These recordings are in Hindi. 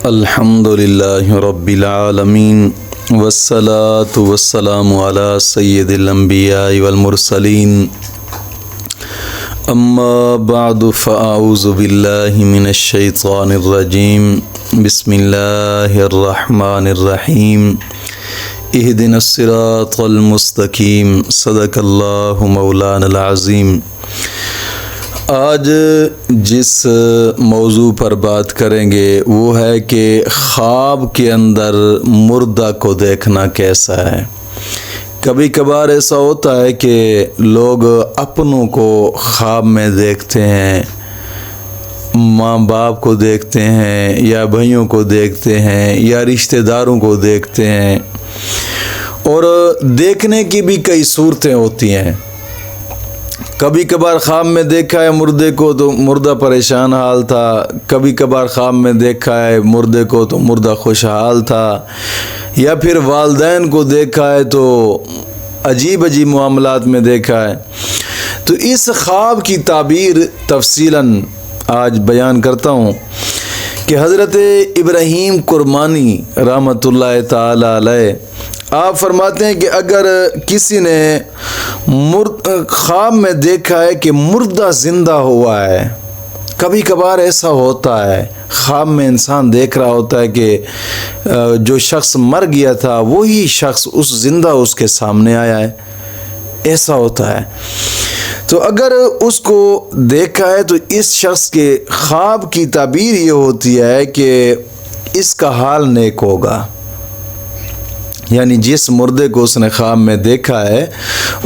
अल्हम्दुलिल्लाहि रब्बिल आलमीन वस्सलातु वस्सलामु अला सय्यिदिल अंबिया वल मुरसलीन अम्मा बअदु फ़अऊज़ु बिल्लाहि मिनश शैतानिर रजीम बिस्मिल्लाहिर रहमानिर रहीम इहदिनस सिरातल मुस्तकीम सदक़ल्लाहु मौलानल अज़ीम। आज जिस मौजू पर बात करेंगे वो है कि ख्वाब के अंदर मुर्दा को देखना कैसा है। कभी कभार ऐसा होता है कि लोग अपनों को ख्वाब में देखते हैं, माँ बाप को देखते हैं या भाइयों को देखते हैं या रिश्तेदारों को देखते हैं, और देखने की भी कई सूरतें होती हैं। कभी कभार ख्वाब में देखा है मुर्दे को तो मुर्दा परेशान हाल था, कभी कभार ख्वाब में देखा है मुर्दे को तो मुर्दा खुशहाल था, या फिर वालिदैन को देखा है तो अजीब अजीब मामलात में देखा है। तो इस ख्वाब की ताबीर तफसीलन आज बयान करता हूँ कि हज़रत इब्राहीम कुरमानी रहमतुल्लाह ताला अलैह आप फरमाते हैं कि अगर किसी ने ख्वाब में देखा है कि मुर्दा ज़िंदा हुआ है, कभी कभार ऐसा होता है ख्वाब में इंसान देख रहा होता है कि जो शख्स मर गया था वही शख्स उस ज़िंदा उसके सामने आया है, ऐसा होता है। तो अगर उसको देखा है तो इस शख्स के ख्वाब की ताबीर ये होती है कि इसका हाल नेक होगा, यानी जिस मुर्दे को उसने ख्वाब में देखा है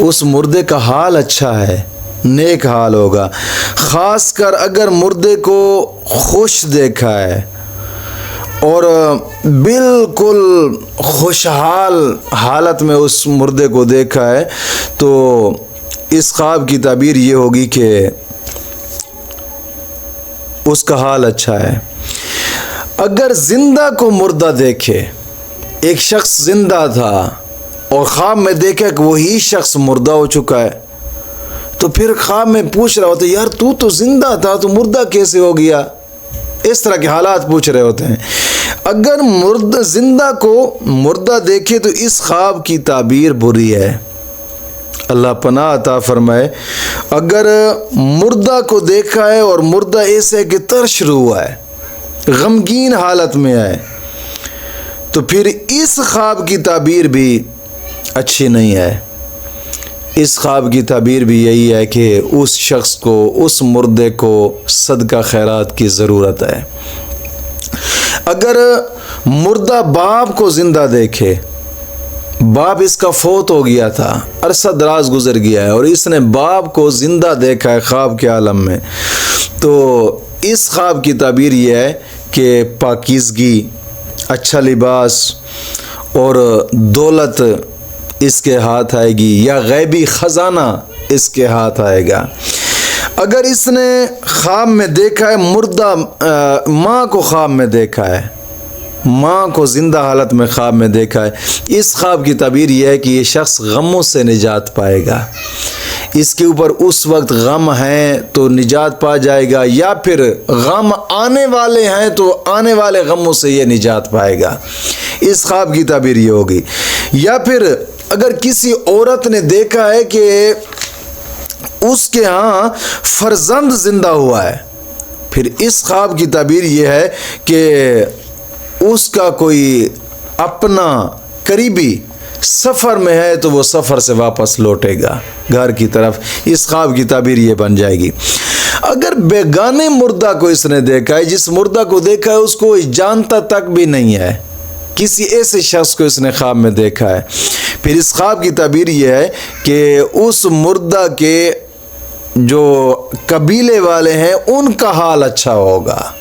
उस मुर्दे का हाल अच्छा है, नेक हाल होगा। ख़ासकर अगर मुर्दे को खुश देखा है और बिल्कुल खुशहाल हालत में उस मुर्दे को देखा है तो इस ख्वाब की ताबीर ये होगी कि उसका हाल अच्छा है। अगर ज़िंदा को मुर्दा देखे, एक शख्स ज़िंदा था और ख्वाब में देखा कि वही शख्स मुर्दा हो चुका है, तो फिर ख्वाब में पूछ रहा होता है यार तू तो ज़िंदा था तो मुर्दा कैसे हो गया, इस तरह के हालात पूछ रहे होते हैं। अगर मुर्दा ज़िंदा को मुर्दा देखे तो इस ख्वाब की ताबीर बुरी है, अल्लाह पनाह अता फरमाए। अगर मुर्दा को देखा है और मुर्दा ऐसे है कि तरश हुआ है, गमगीन हालत में है, तो फिर इस ख्वाब की ताबीर भी अच्छी नहीं है। इस ख्वाब की ताबीर भी यही है कि उस शख्स को, उस मुर्दे को सदका खैरात की ज़रूरत है। अगर मुर्दा बाप को ज़िंदा देखे, बाप इसका फौत हो गया था, अरसा दराज गुजर गया है और इसने बाप को ज़िंदा देखा है ख्वाब के आलम में, तो इस ख्वाब की ताबीर यह है कि पाकीज़गी, अच्छा लिबास और दौलत इसके हाथ आएगी या गैबी ख़जाना इसके हाथ आएगा। अगर इसने ख्वाब में देखा है मुर्दा माँ को ख्वाब में देखा है, माँ को ज़िंदा हालत में ख्वाब में देखा है, इस ख्वाब की ताबीर यह है कि ये शख्स गमों से निजात पाएगा। इसके ऊपर उस वक्त गम है तो निजात पा जाएगा, या फिर गम आने वाले हैं तो आने वाले गमों से ये निजात पाएगा। इस ख्वाब की ताबीर ये होगी। या फिर अगर किसी औरत ने देखा है कि उसके यहाँ फर्जंद ज़िंदा हुआ है, फिर इस ख्वाब की ताबीर ये है कि उसका कोई अपना करीबी सफ़र में है तो वो सफ़र से वापस लौटेगा घर की तरफ। इस ख्वाब की ताबीर ये बन जाएगी। अगर बेगाने मुर्दा को इसने देखा है, जिस मुर्दा को देखा है उसको जानता तक भी नहीं है, किसी ऐसे शख्स को इसने ख्वाब में देखा है, फिर इस ख्वाब की ताबीर ये है कि उस मुर्दा के जो कबीले वाले हैं उनका हाल अच्छा होगा।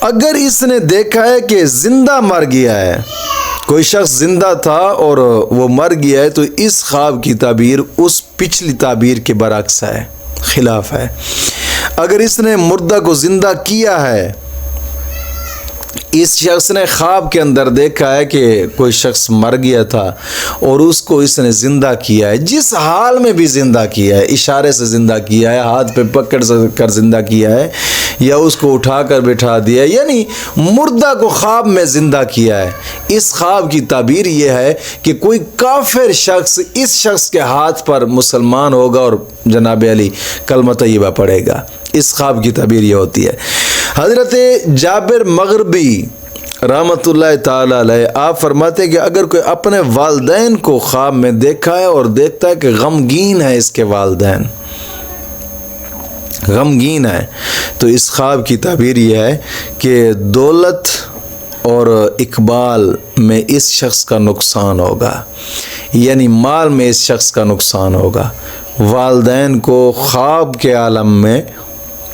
अगर इसने देखा है कि ज़िंदा मर गया है, कोई शख्स ज़िंदा था और वो मर गया है, तो इस ख्वाब की ताबीर उस पिछली ताबीर के बरअक्स है, खिलाफ है। अगर इसने मुर्दा को ज़िंदा किया है, इस शख्स ने ख्वाब के अंदर देखा है कि कोई शख्स मर गया था और उसको इसने ज़िंदा किया है, जिस हाल में भी ज़िंदा किया है, इशारे से ज़िंदा किया है, हाथ पे पकड़ कर ज़िंदा किया है, या उसको उठा कर बिठा दिया, यानी मुर्दा को ख्वाब में ज़िंदा किया है। इस ख्वाब की ताबीर ये है कि कोई काफिर शख्स इस शख्स के हाथ पर मुसलमान होगा और जनाब अली कलमा तय्यबा पढ़ेगा। इस ख्वाब की ताबीर ये होती है। हज़रत जाबिर मग़रिबी रहमतुल्लाह ताला अलैह आप फरमाते हैं कि अगर कोई अपने वालिदैन को ख्वाब में देखा है और देखता है कि गमगीन है, इसके वालिदैन गमगीन है, तो इस ख्वाब की ताबीर यह है कि दौलत और इकबाल में इस शख्स का नुकसान होगा, यानी माल में इस शख्स का नुकसान होगा। वालिदैन को ख्वाब के आलम में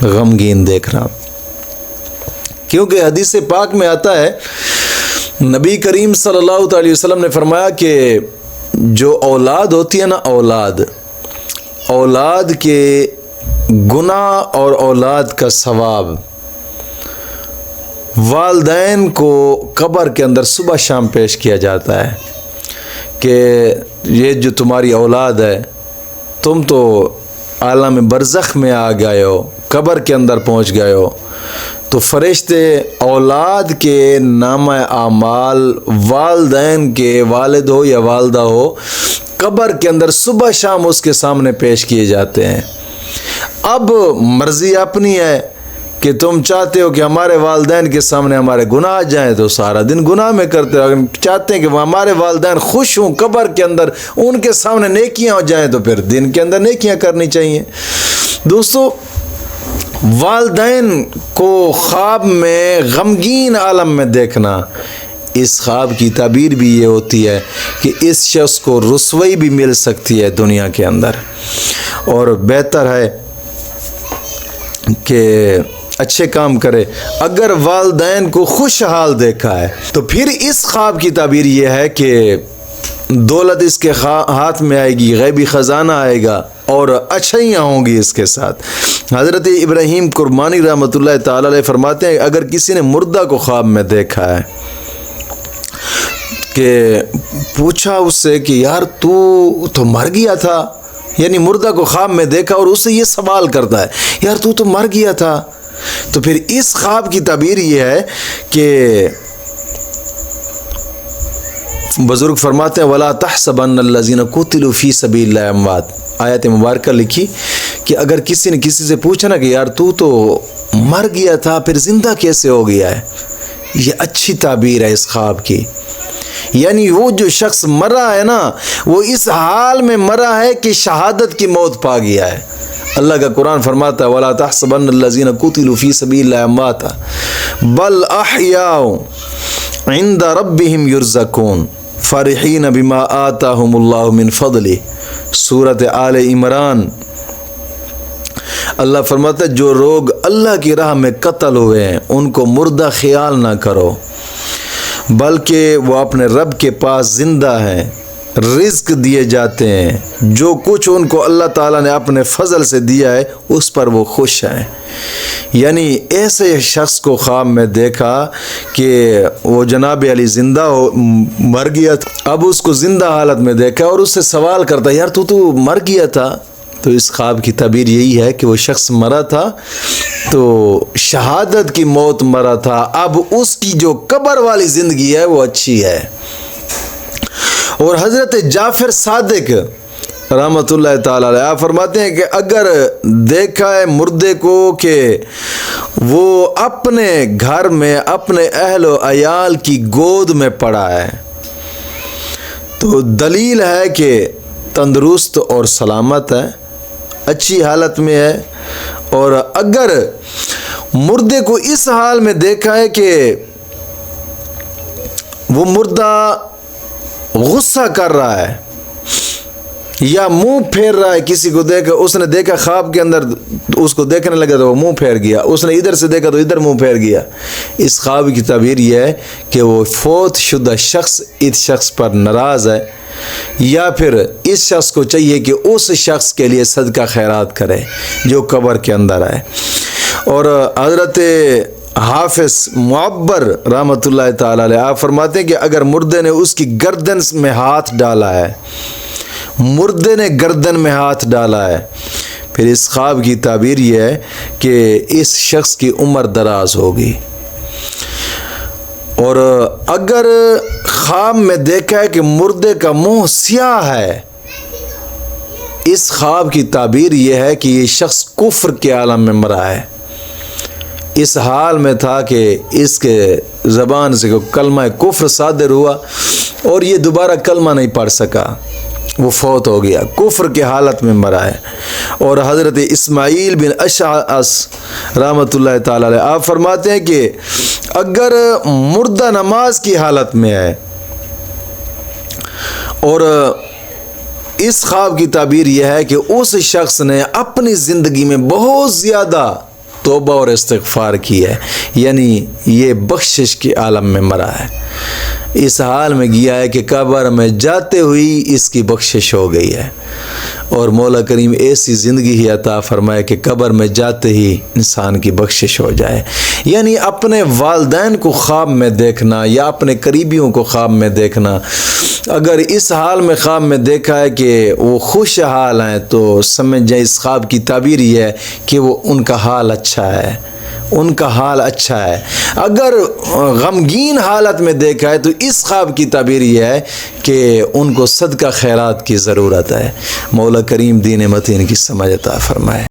गमगीन देखना, क्योंकि हदीस पाक में आता है नबी करीम सल्लल्लाहु अलैहि वसल्लम ने फरमाया कि जो औलाद होती है ना, औलाद के गुनाह और औलाद का सवाब वालिदैन को कब्र के अंदर सुबह शाम पेश किया जाता है कि ये जो तुम्हारी औलाद है, तुम तो आलम बरज़ख में आ गए हो, कब्र के अंदर पहुंच गए हो, तो फरिश्ते औलाद के नामा आमाल वालिदैन के, वालिद हो या वालदा हो, कब्र के अंदर सुबह शाम उसके सामने पेश किए जाते हैं। अब मर्ज़ी अपनी है कि तुम चाहते हो कि हमारे वालिदैन के सामने हमारे गुनाह जाएं तो सारा दिन गुनाह में करते हो, अगर चाहते हैं कि हमारे वालिदैन खुश हों कब्र के अंदर, उनके सामने नेकियां हो जाएं तो फिर दिन के अंदर नेकियां करनी चाहिए। दोस्तों, वालिदैन को ख्वाब में गमगीन आलम में देखना, इस ख्वाब की ताबीर भी ये होती है कि इस शख्स को रुसवाई भी मिल सकती है दुनिया के अंदर, और बेहतर है कि अच्छे काम करे। अगर वालिदैन को खुशहाल देखा है तो फिर इस ख्वाब की ताबीर ये है कि दौलत इसके हाथ में आएगी, गैबी ख़जाना आएगा और अच्छाइयाँ होंगी इसके साथ। हज़रत इब्राहीम कुरबानी रहमतुल्लाह ताला अलैह फरमाते हैं, अगर किसी ने मुर्दा को ख्वाब में देखा है कि पूछा उससे कि यार तू तो मर गया था, यानी मुर्दा को ख्वाब में देखा और उससे ये सवाल करता है यार तू तो मर गया था, तो फिर इस ख्वाब की ताबीर ये है कि बुजुर्ग फरमाते हैं वला तहसबन्नल्लज़ीना कुतिलू फ़ी सबीलिल्लाहि अमवात, आयत मुबारक लिखी कि अगर किसी ने किसी से पूछा ना कि यार तू तो मर गया था फिर ज़िंदा कैसे हो गया है, ये अच्छी ताबीर है इस ख्वाब की। यानी वो जो शख्स मरा है ना, वो इस हाल में मरा है कि शहादत की मौत पा गया है। अल्लाह का कुरान फरमाता है वला तहसबन्नल्लज़ीना कुतिलू फ़ी सबीलिल्लाहि अमवाता बल अहयाउ इंदा रब्बिहिम युरज़क़ून फ़रिहीन बिमा आताहुमुल्लाहु मिन फ़ज़लिही, सूरत आले इमरान। अल्लाह फरमाता है जो लोग अल्लाह की राह में कत्ल हुए हैं उनको मुर्दा ख्याल ना करो, बल्कि वो अपने रब के पास ज़िंदा हैं, रिज़्क़ दिए जाते हैं, जो कुछ उनको अल्लाह ताला ने अपने फ़ज़ल से दिया है उस पर वो खुश हैं। यानी ऐसे शख्स को ख्वाब में देखा कि वो जनाब अली ज़िंदा हो, मर गया था, अब उसको ज़िंदा हालत में देखा और उससे सवाल करता यार तू तो मर गया था, तो इस ख्वाब की ताबीर यही है कि वो शख्स मरा था तो शहादत की मौत मरा था, अब उसकी जो कब्र वाली ज़िंदगी है वो अच्छी है। और हज़रत जाफ़र सादिक रहमतुल्लाह ताला अलैह फरमाते हैं कि अगर देखा है मुर्दे को कि वो अपने घर में अपने अहलो अयाल की गोद में पड़ा है, तो दलील है कि तंदुरुस्त और सलामत है, अच्छी हालत में है। और अगर मुर्दे को इस हाल में देखा है कि वो मुर्दा गुस्सा कर रहा है या मुंह फेर रहा है, किसी को देखा, उसने देखा ख्वाब के अंदर उसको देखने लगा तो वो मुंह फेर गया, उसने इधर से देखा तो इधर मुंह फेर गया, इस ख्वाब की ताबीर यह है कि वो फौत शुदा शख्स इस शख्स पर नाराज़ है, या फिर इस शख्स को चाहिए कि उस शख्स के लिए सदका खैरात करे जो कब्र के अंदर है। और हज़रत हाफिज मुअब्बर रहमतुल्लाह ताला अलैह आप फरमाते हैं कि अगर मुर्दे ने उसकी गर्दन में हाथ डाला है, मुर्दे ने गर्दन में हाथ डाला है, फिर इस ख्वाब की ताबीर यह है कि इस शख्स की उम्र दराज होगी। और अगर ख्वाब में देखा है कि मुर्दे का मुंह स्याह है, इस ख्वाब की ताबीर यह है कि ये शख्स कुफ्र के आलम में मरा है, इस हाल में था कि इसके ज़बान से कलमा कुफ्र सादिर हुआ और ये दोबारा कलमा नहीं पढ़ सका, वो फौत हो गया, कुफ्र के हालत में मरा है। और हज़रत इस्माईल बिन अशअस रहमतुल्लाह ताला अलैह आप फरमाते हैं कि अगर मुर्दा नमाज की हालत में है और इस ख्वाब की ताबीर यह है कि उस शख्स ने अपनी ज़िंदगी में बहुत ज़्यादा तौबा और इस्तिग़फ़ार की है, यानी ये बख्शिश के आलम में मरा है, इस हाल में गया है कि कब्र में जाते हुई इसकी बख्शिश हो गई है। और मौला करीम ऐसी ज़िंदगी ही अता फरमाए कि कब्र में जाते ही इंसान की बख्शिश हो जाए। यानी अपने वालिदैन को ख्वाब में देखना या अपने करीबियों को ख्वाब में देखना, अगर इस हाल में ख्वाब में देखा है कि वो खुश हाल हैं तो समझ जाए इस ख्वाब की ताबीर ये है कि वो उनका हाल अच्छा है, उनका हाल अच्छा है। अगर गमगीन हालत में देखा है तो इस ख्वाब की ताबीर यह है कि उनको सदका खैरात की ज़रूरत है। मौला करीम दीन मतीन की समझ अता फरमाए।